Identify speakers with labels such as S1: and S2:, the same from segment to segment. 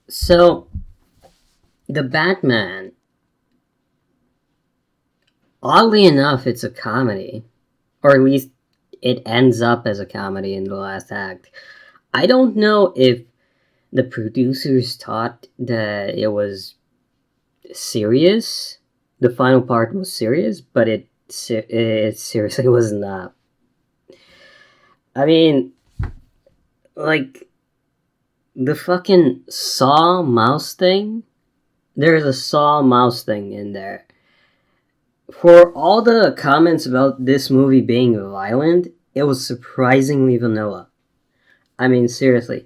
S1: So, the Batman, oddly enough, it's a comedy. Or at least it ends up as a comedy in the last act. I don't know if the producers thought that it was serious. The final part was serious, but it seriously was not. I mean, like, the fucking Saw mouse thing. There's a Saw mouse thing in there. For all the comments about this movie being violent, it was surprisingly vanilla. I mean, seriously.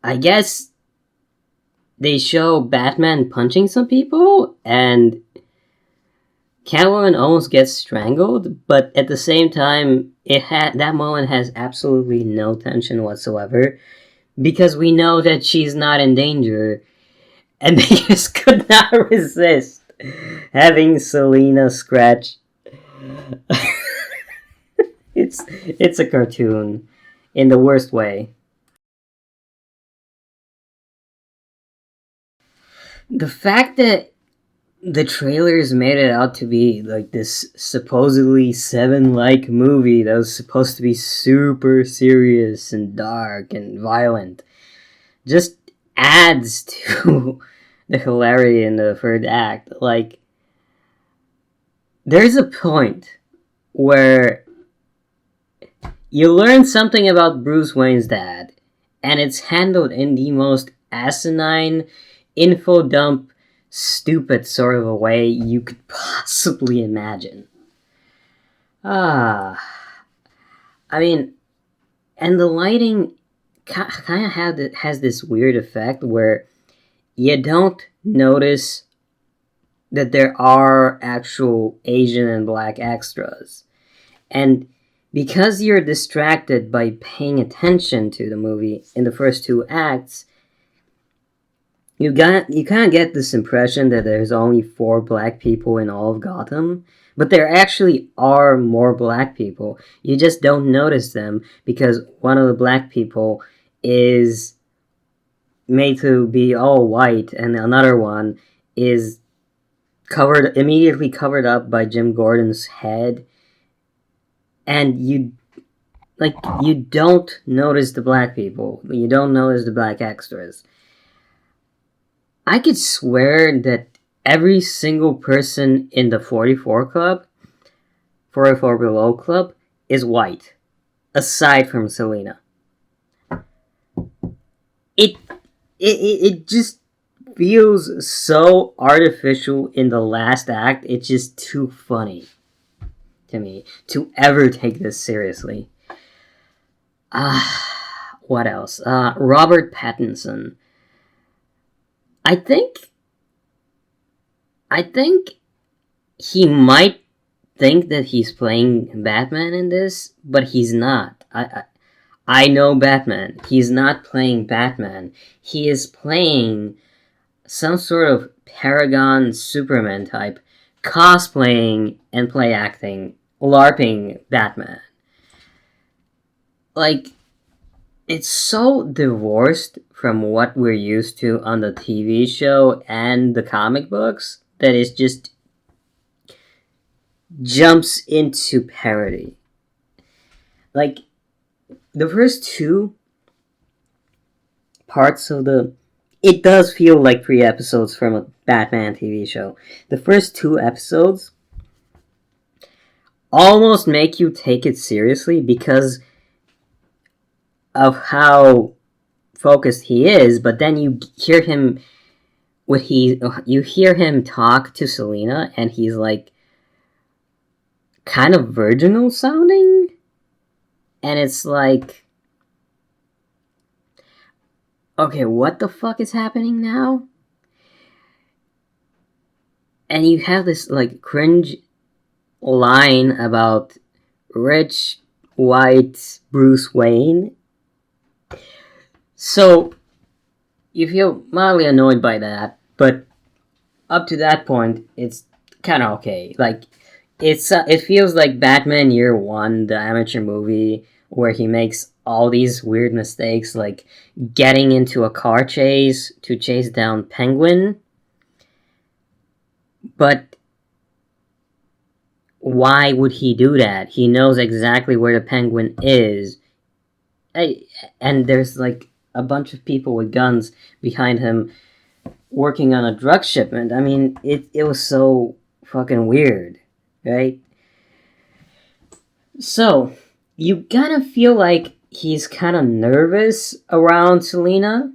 S1: I guess they show Batman punching some people, and Catwoman almost gets strangled, but at the same time, that moment has absolutely no tension whatsoever because we know that she's not in danger, and they just could not resist having Selina scratch. It's a cartoon in the worst way. The fact that the trailers made it out to be like this supposedly Seven-like movie that was supposed to be super serious and dark and violent just adds to the hilarity in the third act. Like, there's a point where you learn something about Bruce Wayne's dad, and it's handled in the most asinine, info dump, stupid sort of a way you could possibly imagine. Ah, I mean, and the lighting kind of has this weird effect where you don't notice that there are actual Asian and black extras. And because you're distracted by paying attention to the movie in the first two acts, you kind of get this impression that there's only 4 black people in all of Gotham, but there actually are more black people. You just don't notice them because one of the black people is made to be all white, and another one is immediately covered up by Jim Gordon's head, and you don't notice the black people. You don't notice the black extras. I could swear that every single person in the 44 Club, 44 Below Club, is white, aside from Selina. It it just feels so artificial in the last act. It's just too funny to me to ever take this seriously. What else? Robert Pattinson. I think I think he might think that he's playing Batman in this, but he's not. I know Batman. He's not playing Batman. He is playing some sort of Paragon Superman type, cosplaying and play acting, LARPing Batman. Like, it's so divorced from what we're used to on the TV show and the comic books that it just jumps into parody. Like, the first two parts of it does feel like 3 episodes from a Batman TV show. The first 2 episodes almost make you take it seriously because of how focused he is, but then you hear him you hear him talk to Selina, and he's like kind of virginal sounding, and it's like, okay, what the fuck is happening now? And you have this like cringe line about rich white Bruce Wayne. So you feel mildly annoyed by that, but up to that point, it's kind of okay. Like, it feels like Batman Year One, the amateur movie where he makes all these weird mistakes, like getting into a car chase to chase down Penguin. But why would he do that? He knows exactly where the Penguin is. And there's like a bunch of people with guns behind him working on a drug shipment. I mean, it was so fucking weird, right? So, you gotta feel like he's kind of nervous around Selena,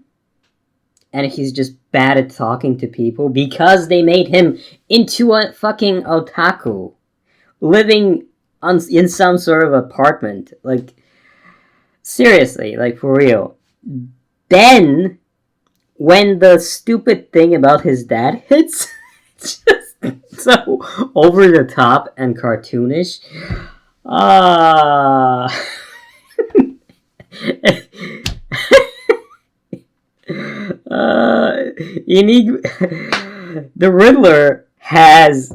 S1: and he's just bad at talking to people because they made him into a fucking otaku, living in some sort of apartment. Like, seriously, like, for real. Then, when the stupid thing about his dad hits, it's just so over the top and cartoonish. The Riddler has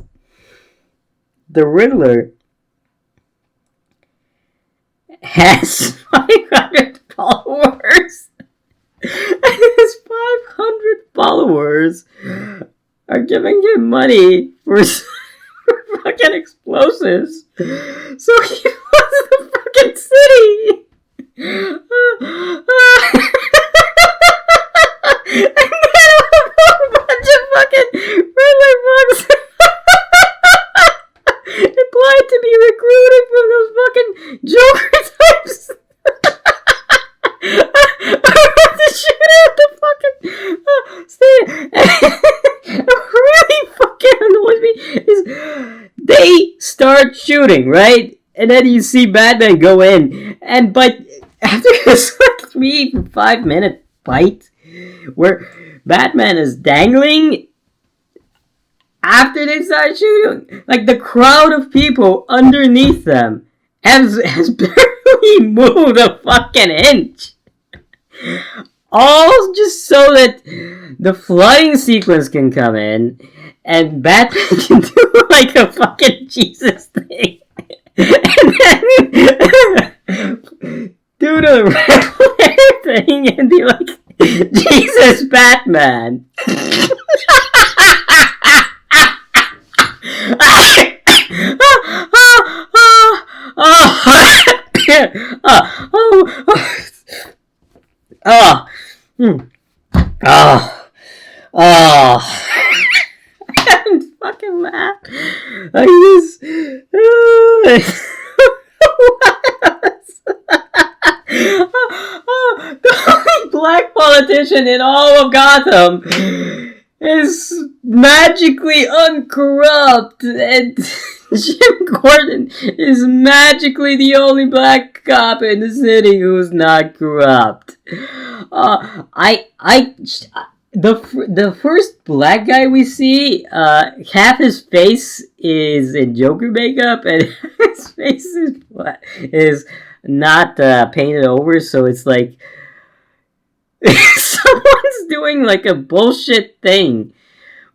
S1: 500 followers, and his 500 followers are giving him money for fucking explosives, so he wants the fucking city. And then a bunch of fucking Riddler bugs applied to be recruited from those fucking Joker types. I want to shoot at the fucking what really fucking annoys me is they start shooting, right? And then you see Batman go in, but after this like 3 to 5 minute fight where Batman is dangling, after they start shooting, like the crowd of people underneath them has barely moved a fucking inch. All just so that the flooding sequence can come in and Batman can do like a fucking Jesus thing. And then do the thing and be like, Jesus Batman. I can't fucking laugh. I just the only black politician in all of Gotham is magically uncorrupt, and Jim Gordon is magically the only black cop in the city who's not corrupt. The first black guy we see, half his face is in Joker makeup, and his face is not painted over, so it's like someone's doing like a bullshit thing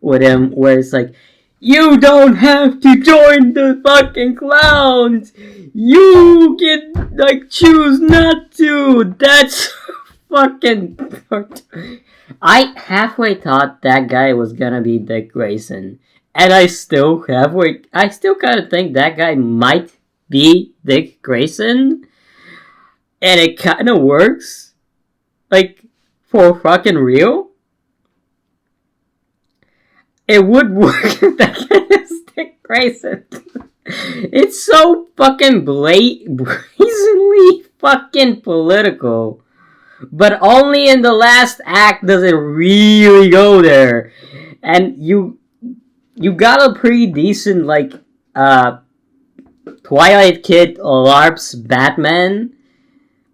S1: with him, where it's like, you don't have to join the fucking clowns. You can like choose not to. That's fucking. I halfway thought that guy was gonna be Dick Grayson, and I still kind of think that guy might be Dick Grayson, and it kind of works, like for fucking real. It would work if that guy is Dick Grayson. It's so fucking brazenly fucking political. But only in the last act does it really go there. And you got a pretty decent, like, Twilight Kid LARP's Batman,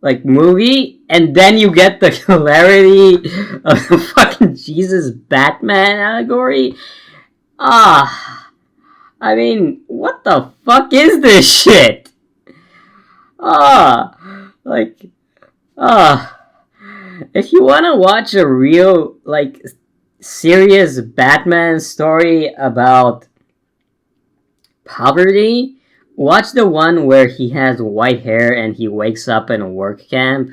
S1: like, movie, and then you get the hilarity of the fucking Jesus Batman allegory. I mean, what the fuck is this shit? If you want to watch a real, like, serious Batman story about poverty, watch the one where he has white hair and he wakes up in a work camp,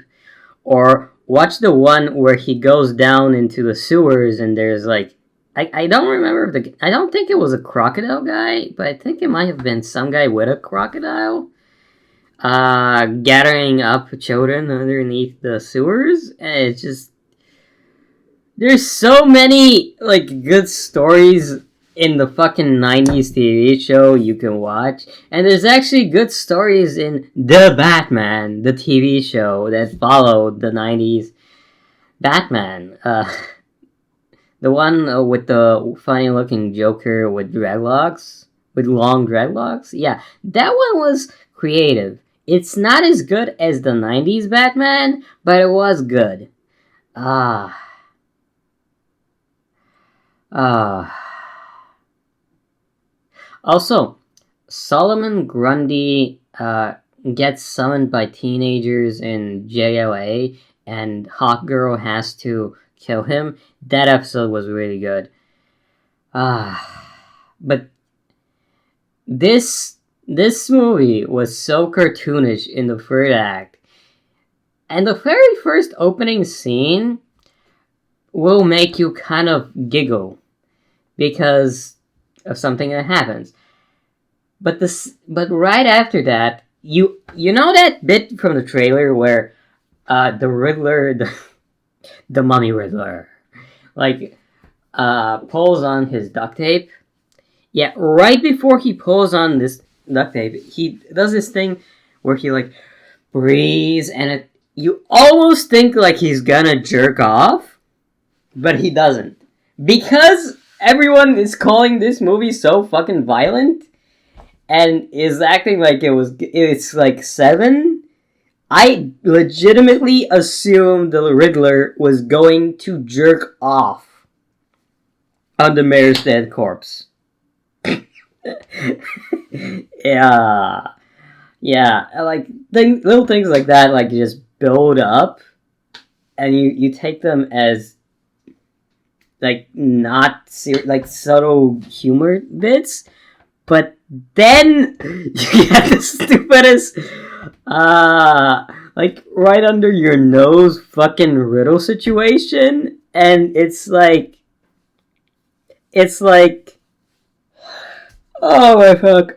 S1: or watch the one where he goes down into the sewers and there's like I don't remember I don't think it was a crocodile guy, but I think it might have been some guy with a crocodile gathering up children underneath the sewers. And it's just there's so many like good stories in the fucking 90s TV show you can watch, and there's actually good stories in The Batman, the TV show that followed the 90s Batman. The one with the funny looking Joker with dreadlocks, with long dreadlocks. Yeah, that one was creative. It's not as good as the 90s Batman, but it was good. Ah. Also, Solomon Grundy gets summoned by teenagers in JLA, and Hawkgirl has to kill him. That episode was really good. But this movie was so cartoonish in the third act, and the very first opening scene will make you kind of giggle because of something that happens. But right after that, you know that bit from the trailer where the Riddler, the Mummy Riddler, like pulls on his duct tape. Yeah, right before he pulls on this duct tape, he does this thing where he like breathes, and you almost think like he's gonna jerk off, but he doesn't, because everyone is calling this movie so fucking violent and is acting like it's like 7. I legitimately assumed the Riddler was going to jerk off on the mayor's dead corpse. Yeah, like little things like that, like just build up, and you take them as like not like subtle humor bits, but then you get the stupidest like right under your nose fucking riddle situation, and it's like oh my fuck,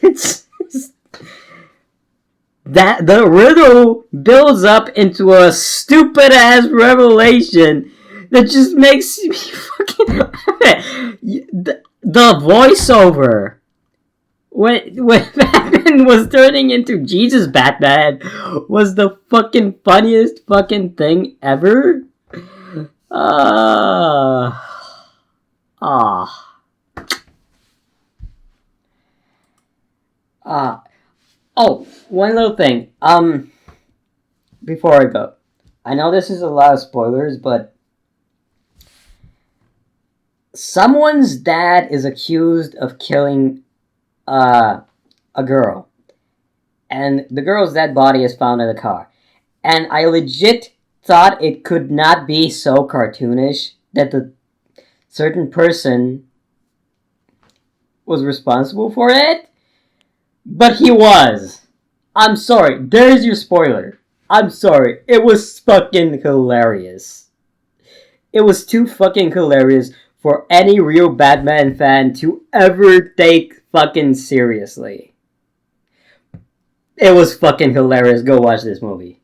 S1: it's that the riddle builds up into a stupid ass revelation that just makes me fucking the voiceover when Batman was turning into Jesus Batman was the fucking funniest fucking thing ever. Oh, one little thing. Before I go, I know this is a lot of spoilers, but someone's dad is accused of killing a girl, and the girl's dead body is found in the car. And I legit thought it could not be so cartoonish that the certain person was responsible for it, but he was. I'm sorry, there's your spoiler. I'm sorry, it was fucking hilarious. It was too fucking hilarious for any real Batman fan to ever take fucking seriously. It was fucking hilarious. Go watch this movie.